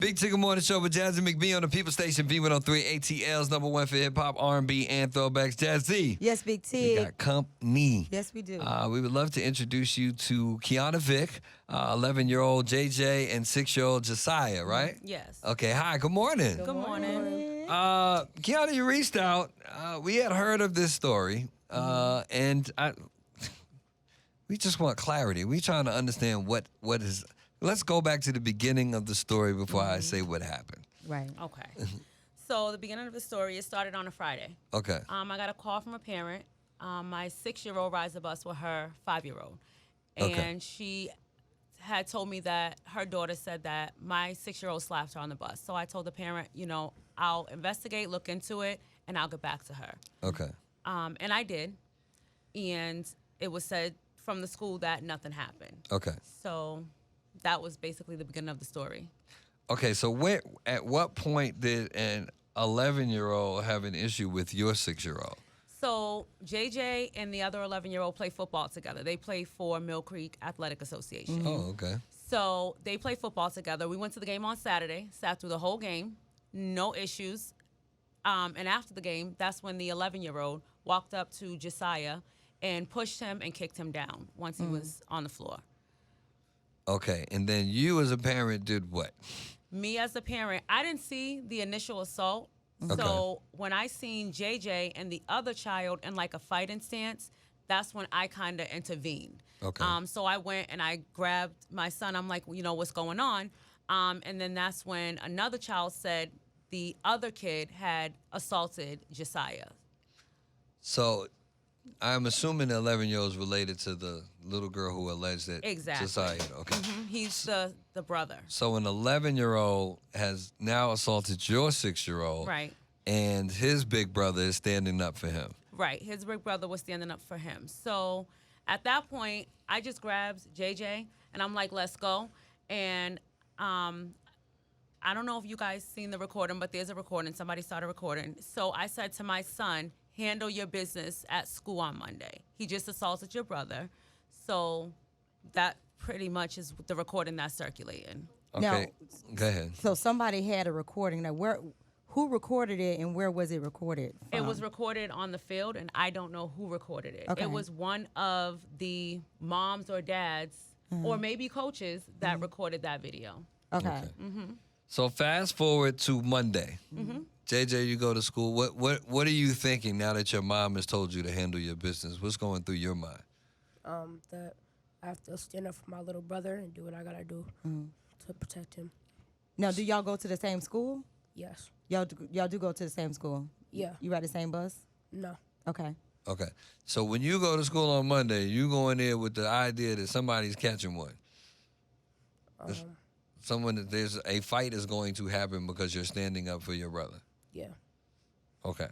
Big Tigger Morning Show with Jazzy McBee on the People Station V-103 ATL's number one for hip-hop, R&B, and throwbacks. Jazzy. Yes, Big We Tig. got company. Yes, we do. We would love to introduce you to Kehonia Vick, 11-year-old JJ, and 6-year-old Josiah, right? Yes. Okay, hi, good morning. Good morning. Kehonia, you reached out. We had heard of this story, and we just want clarity. We trying to understand what is... Let's go back to the beginning of the story before I say what happened. Right. Okay. So the beginning of the story, it started on a Friday. Okay. I got a call from a parent. My 6-year-old rides the bus with her 5-year-old. Okay. And she had told me that her daughter said that my 6-year-old slapped her on the bus. So I told the parent, I'll investigate, look into it, and I'll get back to her. Okay. And I did. And it was said from the school that nothing happened. Okay. So that was basically the beginning of the story. Okay, so at what point did an 11-year-old have an issue with your 6-year-old? So JJ and the other 11-year-old play football together. They play for Mill Creek Athletic Association. Oh, okay. So they play football together. We went to the game on Saturday, sat through the whole game, no issues. And after the game, that's when the 11-year-old walked up to Josiah and pushed him and kicked him down once he was on the floor. Okay, and then you as a parent did what? Me as a parent, I didn't see the initial assault. So when I seen JJ and the other child in like a fighting stance, that's when I kind of intervened. Okay. So I went and I grabbed my son. I'm like, what's going on? And then that's when another child said the other kid had assaulted Josiah. So I'm assuming the 11-year-old is related to the little girl who alleged that Exactly. Josiah. Okay. He's the brother. So an 11-year-old has now assaulted your 6-year-old. Right. And his big brother is standing up for him. Right. His big brother was standing up for him. So at that point, I just grabbed JJ and I'm like, let's go. And I don't know if you guys seen the recording, but there's a recording. Somebody started recording. So I said to my son, handle your business at school on Monday. He just assaulted your brother. So that pretty much is the recording that's circulating. Okay. Now, go ahead. So somebody had a recording. Now, who recorded it and where was it recorded from? It was recorded on the field, and I don't know who recorded it. Okay. It was one of the moms or dads or maybe coaches that recorded that video. Okay. So fast forward to Monday. JJ, you go to school. What are you thinking now that your mom has told you to handle your business? What's going through your mind? That I have to stand up for my little brother and do what I gotta do to protect him. Now, do y'all go to the same school? Yes. Y'all do go to the same school? Yeah. You ride the same bus? No. Okay. Okay. So when you go to school on Monday, you go in there with the idea that somebody's catching one. There's a fight is going to happen because you're standing up for your brother. Yeah. Okay.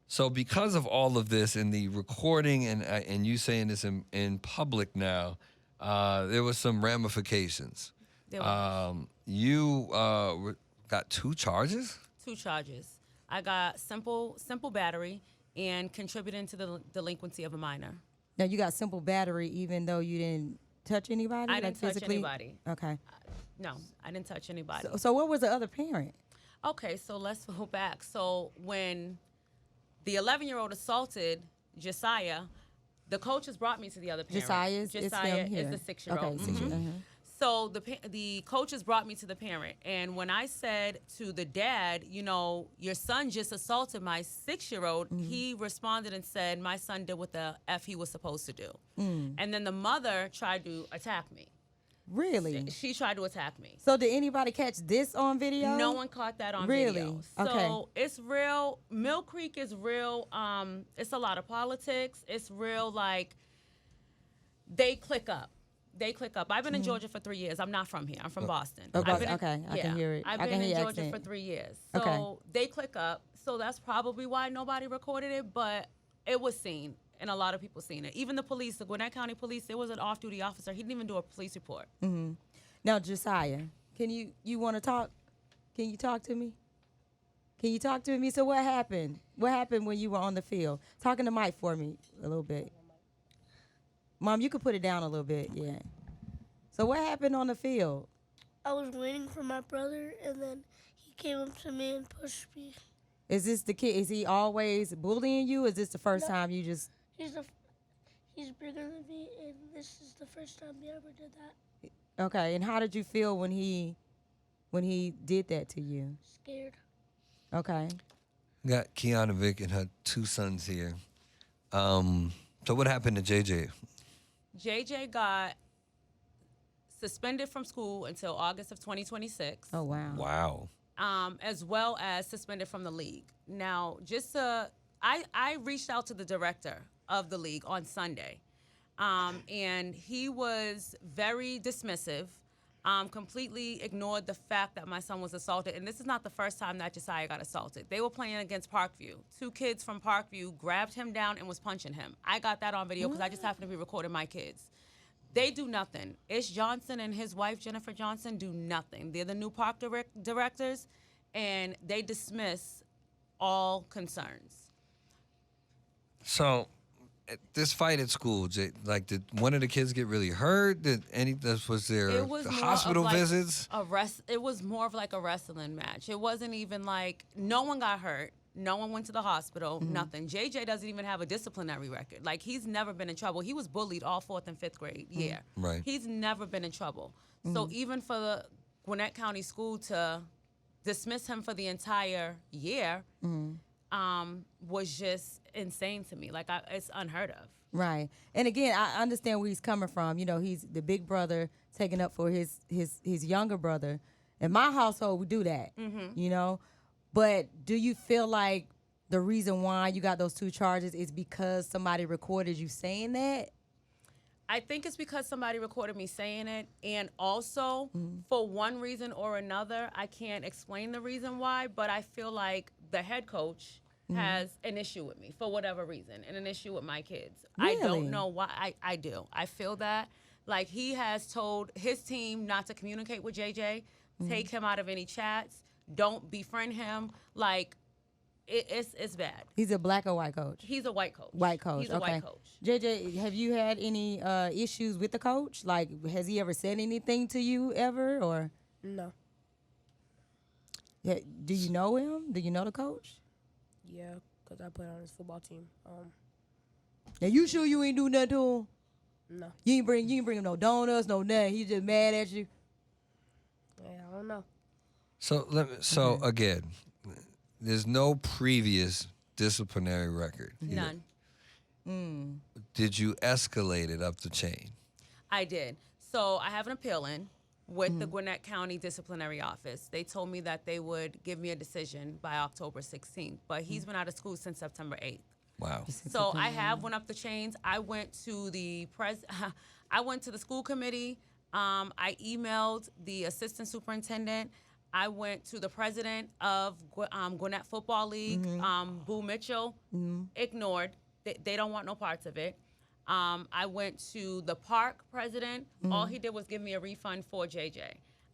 So because of all of this and the recording and you saying this in public now, there was some ramifications. There was You got 2 charges? 2 charges. I got simple battery and contributing to the delinquency of a minor. Now, you got simple battery even though you didn't touch anybody? I didn't touch physically? anybody. Okay. No, I didn't touch anybody. So where was the other parent? Okay, so let's go back. So when the 11-year-old assaulted Josiah, the coaches brought me to the other parent. Josiah is him here. the 6-year-old. Okay, 6-year-old. So the coaches brought me to the parent, and when I said to the dad, your son just assaulted my 6-year-old, he responded and said, my son did what the F he was supposed to do. And then the mother tried to attack me. Really? She tried to attack me. So did anybody catch this on video? No one caught that on Really? video. Okay. So it's real. Mill Creek is real. It's a lot of politics. It's real, like, they click up. I've been in Georgia for 3 years. I'm not from here. I'm from Boston. Okay, I've been I can hear it. I've I been can in hear Georgia accent. for 3 years. So Okay. they click up. So that's probably why nobody recorded it, but it was seen. And a lot of people seen it. Even the police, the Gwinnett County Police, there was an off-duty officer. He didn't even do a police report. Now, Josiah, can you want to talk? Can you talk to me? Can you talk to me? So what happened? What happened when you were on the field? Talking to Mike for me a little bit. Mom, you could put it down a little bit, yeah. So what happened on the field? I was waiting for my brother, and then he came up to me and pushed me. Is this the kid? Is he always bullying you? Is this the first No. time you just? He's bigger than me, and this is the first time he ever did that. Okay. And how did you feel when he did that to you? Scared. Okay. Got Kehonia, Vick, and her 2 sons here. So what happened to JJ? JJ got suspended from school until August of 2026. Oh wow. Wow. As well as suspended from the league. Now, I reached out to the director of the league on Sunday, and he was very dismissive, completely ignored the fact that my son was assaulted. And this is not the first time that Josiah got assaulted. They were playing against Parkview. 2 kids from Parkview grabbed him down and was punching him. I got that on video because I just happened to be recording my kids. They do nothing. Ish Johnson and his wife, Jennifer Johnson, do nothing. They're the new park directors, and they dismiss all concerns. So, this fight at school, did one of the kids get really hurt? Was there It was more hospital of like visits? It was more of like a wrestling match. It wasn't even like no one got hurt. No one went to the hospital, nothing. JJ doesn't even have a disciplinary record. Like, he's never been in trouble. He was bullied all 4th and 5th grade year. Right. He's never been in trouble. So even for the Gwinnett County School to dismiss him for the entire year was just insane to me. Like, it's unheard of. Right. And again, I understand where he's coming from. You know, he's the big brother taking up for his younger brother. In my household, we do that. You know. But do you feel like the reason why you got those 2 charges is because somebody recorded you saying that? I think it's because somebody recorded me saying it. And also, for one reason or another, I can't explain the reason why, but I feel like the head coach has an issue with me for whatever reason, and an issue with my kids. Really? I don't know why. I do. I feel that. Like, he has told his team not to communicate with JJ, take him out of any chats. Don't befriend him. Like, it's bad. He's a black or white coach? He's a white coach. White coach. He's a okay. white coach. JJ, have you had any issues with the coach? Like, has he ever said anything to you ever? Or No. do you know him? Do you know the coach? Yeah, because I played on his football team. Now, you sure you ain't do nothing to him? No. You ain't bring him no donuts, no nothing. He just mad at you? Yeah, I don't know. So again, there's no previous disciplinary record. None. Did you escalate it up the chain? I did. So I have an appeal in with the Gwinnett County Disciplinary Office. They told me that they would give me a decision by October 16th, but he's been out of school since September 8th. Wow. So I have went up the chains. I went to the I went to the school committee. I emailed the assistant superintendent. I went to the president of Gwinnett Football League, Boo Mitchell, ignored. They don't want no parts of it. I went to the park president. All he did was give me a refund for JJ.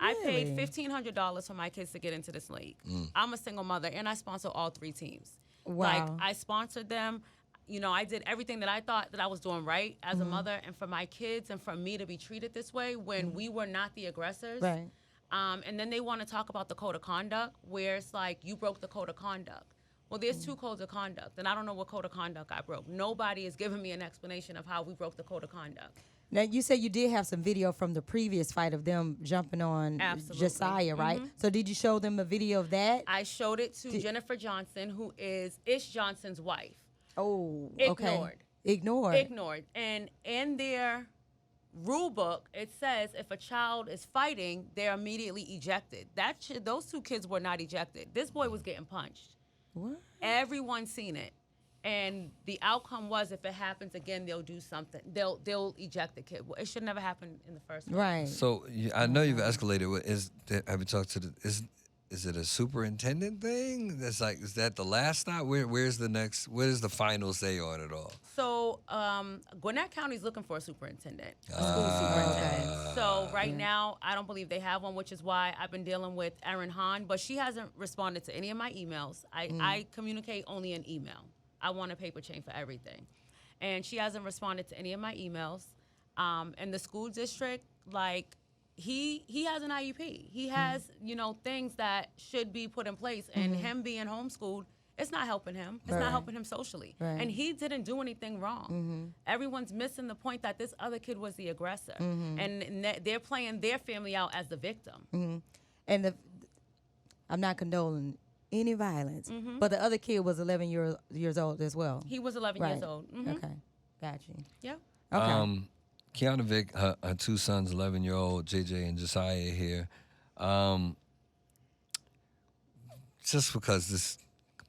I paid $1,500 for my kids to get into this league. I'm a single mother, and I sponsor all 3 teams. Wow. Like, I sponsored them. You know, I did everything that I thought that I was doing right as a mother, and for my kids and for me to be treated this way when we were not the aggressors. Right. And then they want to talk about the code of conduct, where it's like, you broke the code of conduct. Well, there's 2 codes of conduct, and I don't know what code of conduct I broke. Nobody is giving me an explanation of how we broke the code of conduct. Now, you said you did have some video from the previous fight of them jumping on Absolutely. Josiah, right? So did you show them a video of that? I showed it to Jennifer Johnson, who is Ish Johnson's wife. Oh, okay. Ignored. And in their rule book, it says if a child is fighting, they're immediately ejected. Those 2 kids were not ejected. This boy was getting punched. What? Everyone's seen it. And the outcome was, if it happens again, they'll do something. They'll eject the kid. Well, it should never happen in the first place. Right. So I know you've escalated. Have you talked to is it a superintendent thing? That's like, is that the last stop? Where's the next? Where's the final say on it all? So Gwinnett County's looking for a superintendent, a school superintendent. So right now, I don't believe they have one, which is why I've been dealing with Erin Hahn, but she hasn't responded to any of my emails. I communicate only in email. I want a paper chain for everything. And she hasn't responded to any of my emails. And the school district, like, he has an IEP. He has, things that should be put in place. And him being homeschooled, it's not helping him. It's not helping him socially. Right. And he didn't do anything wrong. Everyone's missing the point that this other kid was the aggressor. And they're playing their family out as the victim. And I'm not condoling any violence, but the other kid was 11 years old as well. He was 11 years old. Okay, got you. Yeah. Okay. Kehonia Vick, her 2 sons, 11-year-old JJ and Josiah here. Just because this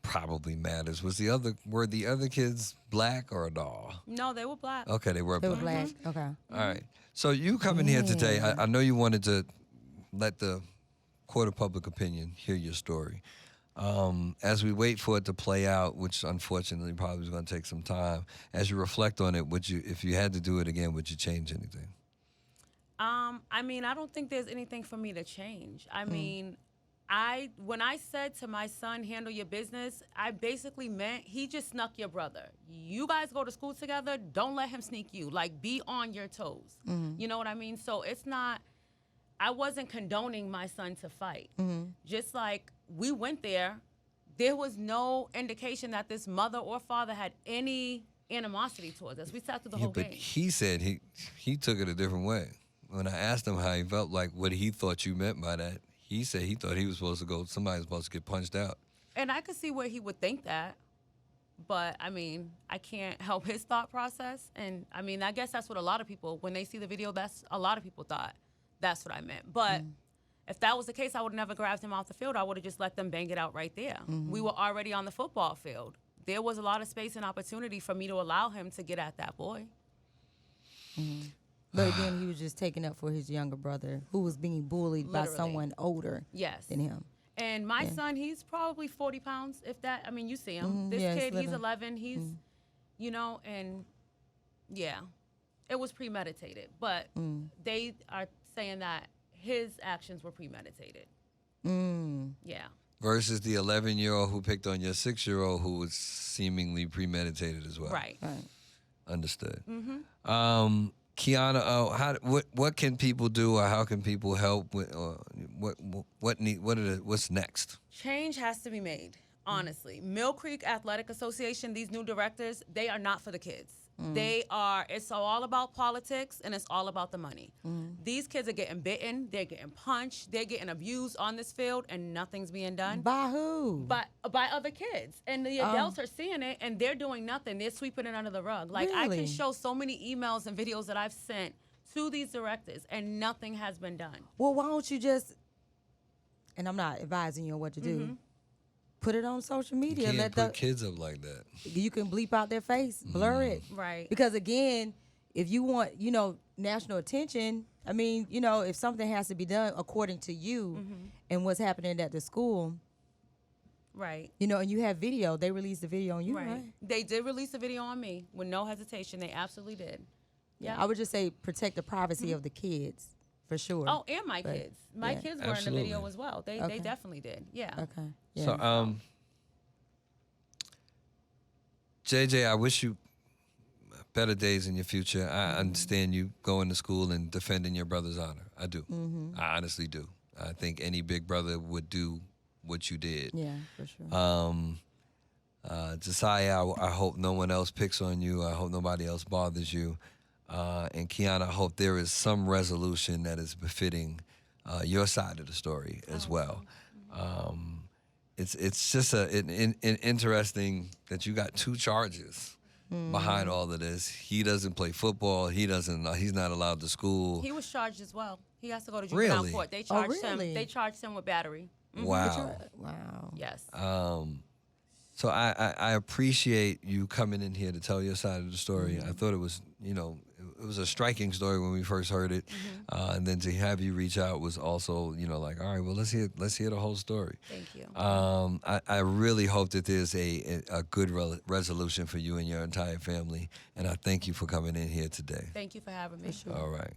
probably matters, were the other kids black or a doll? No, they were black. Okay, they were They were black. black. Okay. All right. So you coming here today, I know you wanted to let the court of public opinion hear your story. As we wait for it to play out, which unfortunately probably is going to take some time, as you reflect on it, if you had to do it again, would you change anything? I mean, I don't think there's anything for me to change. I mean, when I said to my son, handle your business, I basically meant he just snuck your brother. You guys go to school together, don't let him sneak you. Like, be on your toes. You know what I mean? So it's not, I wasn't condoning my son to fight. Just like we went there was no indication that this mother or father had any animosity towards us. We sat through the whole But game. he said he took it a different way. When I asked him how he felt, like what he thought you meant by that, he said he thought he was supposed to go, somebody was supposed to get punched out. And I could see where he would think that. But, I mean, I can't help his thought process. And, I mean, I guess that's what a lot of people, when they see the video, a lot of people thought that's what I meant. But if that was the case, I would have never grabbed him off the field. I would have just let them bang it out right there. We were already on the football field. There was a lot of space and opportunity for me to allow him to get at that boy. But again, he was just taking up for his younger brother, who was being bullied by Literally. someone older Yes. than him. And my son, he's probably 40 pounds, if that. I mean, you see him. This yeah, he's kid, he's little. 11. He's, and yeah, it was premeditated. But they are saying that his actions were premeditated. Yeah. Versus the 11-year-old who picked on your 6-year-old who was seemingly premeditated as well. Right. Understood. Kehonia, what can people do, or how can people help? What's next? Change has to be made, honestly. Mill Creek Athletic Association, these new directors, they are not for the kids. It's all about politics, and it's all about the money. These kids are getting bitten, they're getting punched, they're getting abused on this field, and nothing's being done. By who? By other kids. And the adults are seeing it, and they're doing nothing. They're sweeping it under the rug. Like, I Really? can show so many emails and videos that I've sent to these directors, and nothing has been done. Well, why don't you just, and I'm not advising you on what to do, put it on social You media. can't Let put kids up like that. you can bleep out their face, blur it. Right. Because again, if you want, national attention, I mean, if something has to be done according to you and what's happening at the school, Right. and you have video, they released the video on you, right? They did release a video on me with no hesitation. They absolutely did. Yeah. I would just say protect the privacy of the kids, for sure. Oh, and my But, kids. My yeah. kids were in the Absolutely. video as well. They Okay. definitely did. Yeah. Okay. Yeah. So, JJ, I wish you better days in your future. I understand you going to school and defending your brother's honor. I do. I honestly do. I think any big brother would do what you did. Yeah, for sure. Josiah, I hope no one else picks on you. I hope nobody else bothers you. And Kehonia, I hope there is some resolution that is befitting your side of the story as well. It's just an interesting that you got 2 charges behind all of this. He doesn't play football. He's not allowed to school. He was charged as well. He has to go to juvenile Really? court. They charged really? him. They charged him with battery. Wow. Wow. Yes. So I appreciate you coming in here to tell your side of the story. I thought it was, it was a striking story when we first heard it, and then to have you reach out was also, like, all right, well, let's hear the whole story. Thank you. I really hope that there's a good resolution for you and your entire family, and I thank you for coming in here today. Thank you for having me. All right.